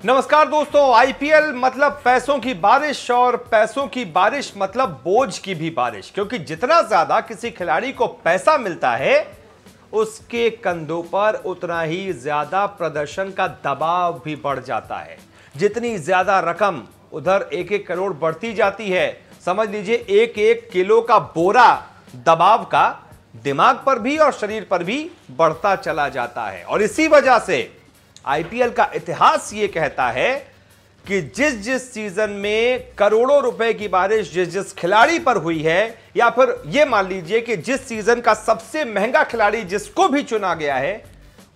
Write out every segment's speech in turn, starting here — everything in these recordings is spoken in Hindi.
नमस्कार दोस्तों, आईपीएल मतलब पैसों की बारिश और पैसों की बारिश मतलब बोझ की भी बारिश, क्योंकि जितना ज्यादा किसी खिलाड़ी को पैसा मिलता है उसके कंधों पर उतना ही ज्यादा प्रदर्शन का दबाव भी बढ़ जाता है। जितनी ज्यादा रकम उधर 1-1 करोड़ बढ़ती जाती है, समझ लीजिए 1-1 किलो का बोरा दबाव का दिमाग पर भी और शरीर पर भी बढ़ता चला जाता है। और इसी वजह से आईपीएल का इतिहास यह कहता है कि जिस जिस सीजन में करोड़ों रुपए की बारिश जिस जिस खिलाड़ी पर हुई है, या फिर यह मान लीजिए कि जिस सीजन का सबसे महंगा खिलाड़ी जिसको भी चुना गया है,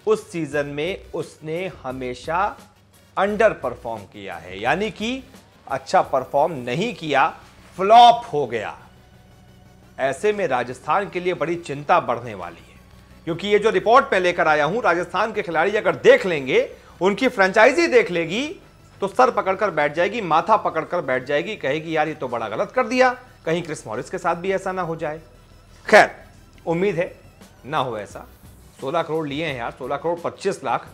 उस सीजन में उसने हमेशा अंडर परफॉर्म किया है, यानी कि अच्छा परफॉर्म नहीं किया, फ्लॉप हो गया। ऐसे में राजस्थान के लिए बड़ी चिंता बढ़ने वाली है, क्योंकि ये जो रिपोर्ट मैं लेकर आया हूं, राजस्थान के खिलाड़ी अगर देख लेंगे, उनकी फ्रेंचाइजी देख लेगी, तो सर पकड़कर बैठ जाएगी, माथा पकड़कर बैठ जाएगी, कहेगी यार ये तो बड़ा गलत कर दिया, कहीं क्रिस मॉरिस के साथ भी ऐसा ना हो जाए। खैर, उम्मीद है ना हो ऐसा। 16 करोड़ लिए हैं यार, 16 करोड़ 25 लाख,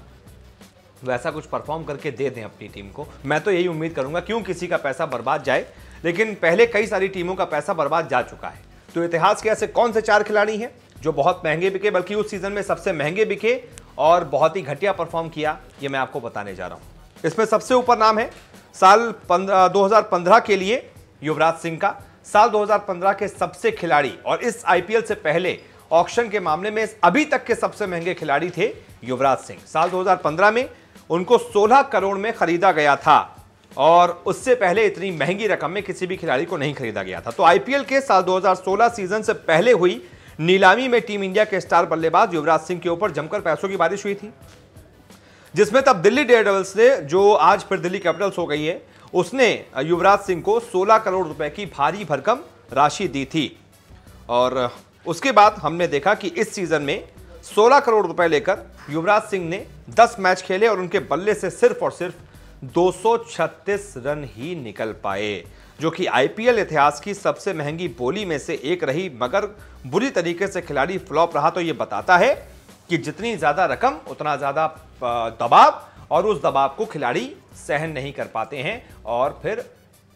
वैसा कुछ परफॉर्म करके दे दें अपनी टीम को। मैं तो यही उम्मीद करूंगा, क्यों किसी का पैसा बर्बाद जाए, लेकिन पहले कई सारी टीमों का पैसा बर्बाद जा चुका है। तो इतिहास के ऐसे कौन से 4 खिलाड़ी हैं जो बहुत महंगे बिके, बल्कि उस सीजन में सबसे महंगे बिके और बहुत ही घटिया परफॉर्म किया, ये मैं आपको बताने जा रहा हूं। इसमें सबसे ऊपर नाम है साल 2015 के लिए युवराज सिंह का। साल 2015 के सबसे खिलाड़ी और इस आईपीएल से पहले ऑक्शन के मामले में अभी तक के सबसे महंगे खिलाड़ी थे युवराज सिंह। साल 2015 में उनको 16 करोड़ में खरीदा गया था और उससे पहले इतनी महंगी रकम में किसी भी खिलाड़ी को नहीं खरीदा गया था। तो आईपीएल के साल 2016 सीजन से पहले हुई नीलामी में टीम इंडिया के स्टार बल्लेबाज युवराज सिंह के ऊपर जमकर पैसों की बारिश हुई थी, जिसमें तब दिल्ली डेयरडेविल्स ने, जो आज फिर दिल्ली कैपिटल्स हो गई है, उसने युवराज सिंह को 16 करोड़ रुपए की भारी भरकम राशि दी थी। और उसके बाद हमने देखा कि इस सीजन में 16 करोड़ रुपए लेकर युवराज सिंह ने 10 मैच खेले और उनके बल्ले से सिर्फ और सिर्फ 236 रन ही निकल पाए, जो कि आईपीएल इतिहास की सबसे महंगी बोली में से एक रही, मगर बुरी तरीके से खिलाड़ी फ्लॉप रहा। तो यह बताता है कि जितनी ज्यादा रकम उतना ज्यादा दबाव, और उस दबाव को खिलाड़ी सहन नहीं कर पाते हैं और फिर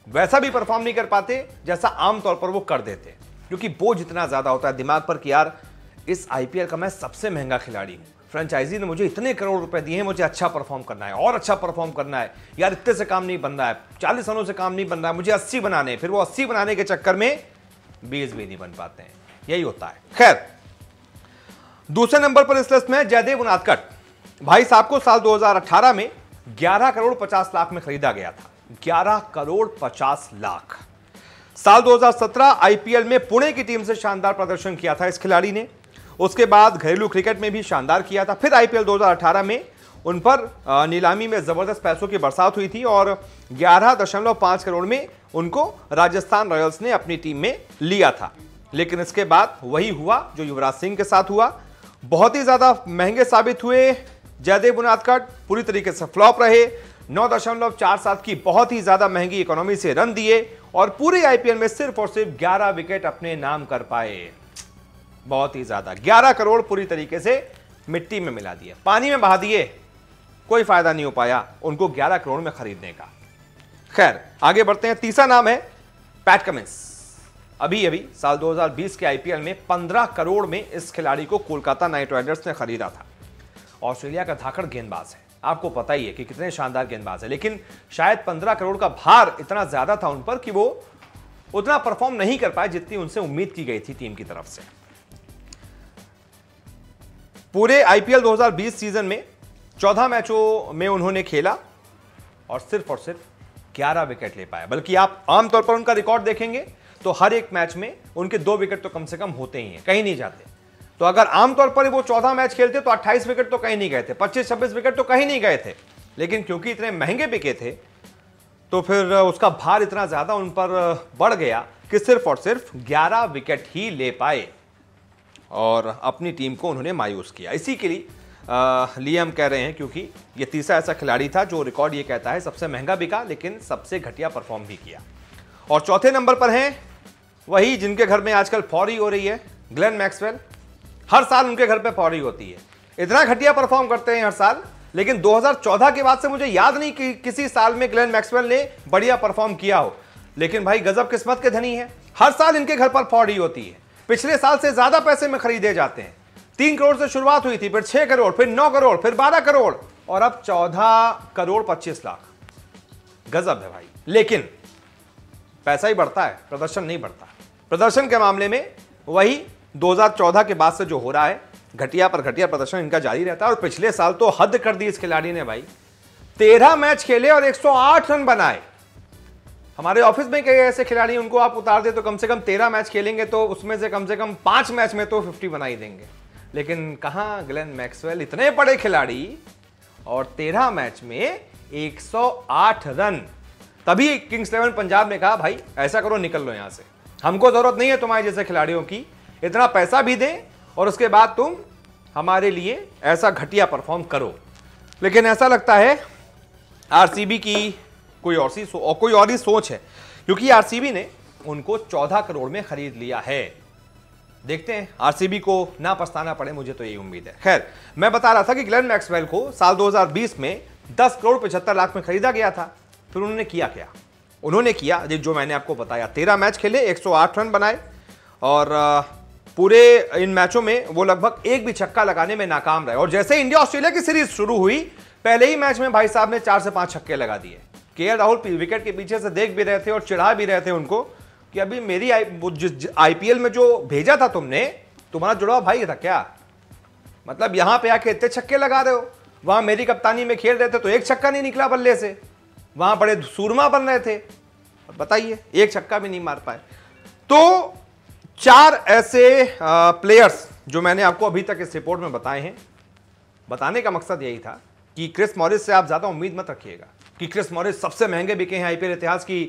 वैसा भी परफॉर्म नहीं कर पाते जैसा आमतौर पर वो कर देते, क्योंकि बोझ इतना ज्यादा होता है दिमाग पर कि यार इस आईपीएल का मैं सबसे महंगा खिलाड़ी हूं, फ्रेंचाइजी ने मुझे इतने करोड़ रुपए दिए हैं, मुझे अच्छा परफॉर्म करना है और अच्छा परफॉर्म करना है, यार इतने से काम नहीं बन रहा है, 40 रनों से काम नहीं बन रहा है, मुझे 80 बनाने हैं। फिर वो 80 बनाने के चक्कर में 20 भी नहीं बन पाते हैं, यही होता है। खैर, दूसरे नंबर पर इस लिस्ट में जयदेव उनादकट। भाई साहब को साल 2018 में 11 करोड़ 50 लाख में खरीदा गया था, 11 करोड़ 50 लाख। साल 2017 आईपीएल में पुणे की टीम से शानदार प्रदर्शन किया था इस खिलाड़ी ने। उसके बाद घरेलू क्रिकेट में भी शानदार किया था। फिर आईपीएल 2018 में उन पर नीलामी में जबरदस्त पैसों की बरसात हुई थी और 11.5 करोड़ में उनको राजस्थान रॉयल्स ने अपनी टीम में लिया था। लेकिन इसके बाद वही हुआ जो युवराज सिंह के साथ हुआ, बहुत ही ज्यादा महंगे साबित हुए। जयदेव उनादकट पूरी तरीके से फ्लॉप रहे, 9.47 की बहुत ही ज्यादा महंगी इकोनॉमी से रन दिए और पूरे आईपीएल में सिर्फ और सिर्फ 11 विकेट अपने नाम कर पाए। बहुत ही ज्यादा, 11 करोड़ पूरी तरीके से मिट्टी में मिला दिए, पानी में बहा दिए, कोई फायदा नहीं हो पाया उनको 11 करोड़ में खरीदने का। खैर, आगे बढ़ते हैं। तीसरा नाम है पैट कमिंस। अभी साल 2020 के आईपीएल में 15 करोड़ में इस खिलाड़ी को कोलकाता नाइट राइडर्स ने खरीदा था। ऑस्ट्रेलिया का धाकड़ गेंदबाज है, आपको पता ही है कि कितने शानदार गेंदबाज है, लेकिन शायद 15 करोड़ का भार इतना ज्यादा था उन पर कि वो उतना परफॉर्म नहीं कर पाए जितनी उनसे उम्मीद की गई थी टीम की तरफ से। पूरे आईपीएल 2020 सीजन में 14 मैचों में उन्होंने खेला और सिर्फ 11 विकेट ले पाया। बल्कि आप आमतौर पर उनका रिकॉर्ड देखेंगे तो हर एक मैच में उनके 2 विकेट तो कम से कम होते ही हैं, कहीं नहीं जाते। तो अगर आमतौर पर वो 14 मैच खेलते तो 28 विकेट तो कहीं नहीं गए थे, 25-26 विकेट तो कहीं नहीं गए थे। लेकिन क्योंकि इतने महंगे बिके थे तो फिर उसका भार इतना ज्यादा उन पर बढ़ गया कि सिर्फ और सिर्फ 11 विकेट ही ले पाए और अपनी टीम को उन्होंने मायूस किया। इसी के लिए हम कह रहे हैं, क्योंकि ये तीसरा ऐसा खिलाड़ी था जो रिकॉर्ड ये कहता है सबसे महंगा बिका लेकिन सबसे घटिया परफॉर्म भी किया। और चौथे नंबर पर हैं वही जिनके घर में आजकल फौरी हो रही है, ग्लेन मैक्सवेल। हर साल उनके घर पे फौरी होती है, इतना घटिया परफॉर्म करते हैं हर साल, लेकिन 2014 के बाद से मुझे याद नहीं कि किसी साल में ग्लेन मैक्सवेल ने बढ़िया परफॉर्म किया हो। लेकिन भाई गजब किस्मत के धनी है, हर साल इनके घर पर फौड़ी होती है। पिछले साल से ज्यादा पैसे में खरीदे जाते हैं। 3 करोड़ से शुरुआत हुई थी, फिर 6 करोड़, फिर 9 करोड़, फिर 12 करोड़ और अब 14 करोड़ 25 लाख। गजब है भाई। लेकिन पैसा ही बढ़ता है, प्रदर्शन नहीं बढ़ता। प्रदर्शन के मामले में वही 2014 के बाद से जो हो रहा है, घटिया पर घटिया प्रदर्शन इनका जारी रहता है। और पिछले साल तो हद कर दी इस खिलाड़ी ने भाई, 13 मैच खेले और 108 रन बनाए। हमारे ऑफिस में कई ऐसे खिलाड़ी, उनको आप उतार दे तो कम से कम 13 मैच खेलेंगे तो उसमें से कम 5 मैच में तो 50 बना ही देंगे। लेकिन कहां ग्लेन मैक्सवेल, इतने बड़े खिलाड़ी और 13 मैच में 108 रन। तभी किंग्स इलेवन पंजाब ने कहा भाई ऐसा करो, निकल लो यहां से, हमको जरूरत नहीं है तुम्हारे जैसे खिलाड़ियों की। इतना पैसा भी दें और उसके बाद तुम हमारे लिए ऐसा घटिया परफॉर्म करो। लेकिन ऐसा लगता है आरसीबी की कोई और ही सोच है, क्योंकि आरसीबी ने उनको 14 करोड़ में खरीद लिया है। देखते हैं आरसीबी को ना पछताना पड़े, मुझे तो यही उम्मीद है। खैर, मैं बता रहा था कि ग्लेन मैक्सवेल को साल 2020 में 10 करोड़ 75 लाख में खरीदा गया था। फिर उन्होंने किया क्या? उन्होंने किया जो मैंने आपको बताया, 13 मैच खेले, 108 रन बनाए और पूरे इन मैचों में वो लगभग एक भी छक्का लगाने में नाकाम रहे। और जैसे इंडिया ऑस्ट्रेलिया की सीरीज शुरू हुई, पहले ही मैच में भाई साहब ने 4 से 5 छक्के लगा दिए। केएल राहुल विकेट के पीछे से देख भी रहे थे और चिढ़ा भी रहे थे उनको कि अभी मेरी आईपीएल में जो भेजा था तुमने, तुम्हारा जुड़वा भाई था क्या? मतलब यहां पे आके इतने छक्के लगा रहे हो, वहां मेरी कप्तानी में खेल रहे थे तो एक छक्का नहीं निकला बल्ले से, वहां बड़े सूरमा बन रहे थे, बताइए एक छक्का भी नहीं मार पाए। तो 4 ऐसे प्लेयर्स जो मैंने आपको अभी तक इस रिपोर्ट में बताए हैं, बताने का मकसद यही था कि क्रिस मॉरिस से आप ज्यादा उम्मीद मत रखिएगा कि क्रिस मॉरिस सबसे महंगे बिके हैं आईपीएल इतिहास की,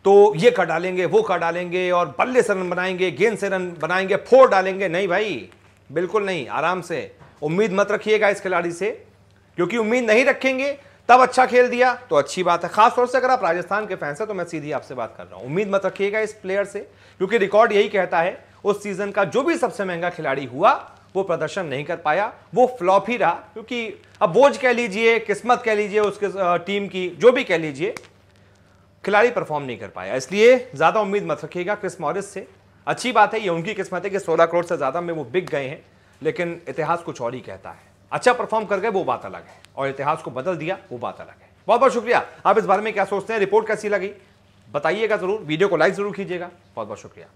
तो ये कर डालेंगे, वो कर डालेंगे और बल्ले से रन बनाएंगे, गेंद से रन बनाएंगे, फोड़ डालेंगे। नहीं भाई, बिल्कुल नहीं। आराम से उम्मीद मत रखिएगा इस खिलाड़ी से, क्योंकि उम्मीद नहीं रखेंगे तब अच्छा खेल दिया तो अच्छी बात है। खासतौर से अगर आप राजस्थान के फैंस हैं तो मैं सीधी आपसे बात कर रहा हूं, उम्मीद मत रखिएगा इस प्लेयर से, क्योंकि रिकॉर्ड यही कहता है उस सीजन का जो भी सबसे महंगा खिलाड़ी हुआ वो प्रदर्शन नहीं कर पाया, वो फ्लॉप ही रहा। क्योंकि अब बोझ कह लीजिए, किस्मत कह लीजिए, उसके टीम की जो भी कह लीजिए, खिलाड़ी परफॉर्म नहीं कर पाया। इसलिए ज्यादा उम्मीद मत रखिएगा क्रिस मॉरिस से। अच्छी बात है, ये उनकी किस्मत है कि 16 करोड़ से ज्यादा में वो बिक गए हैं, लेकिन इतिहास कुछ और ही कहता है। अच्छा परफॉर्म कर गए वो बात अलग है, और इतिहास को बदल दिया वो बात अलग है। बहुत बहुत शुक्रिया। आप इस बारे में क्या सोचते हैं, रिपोर्ट कैसी लगी बताइएगा जरूर, वीडियो को लाइक जरूर कीजिएगा। बहुत बहुत शुक्रिया।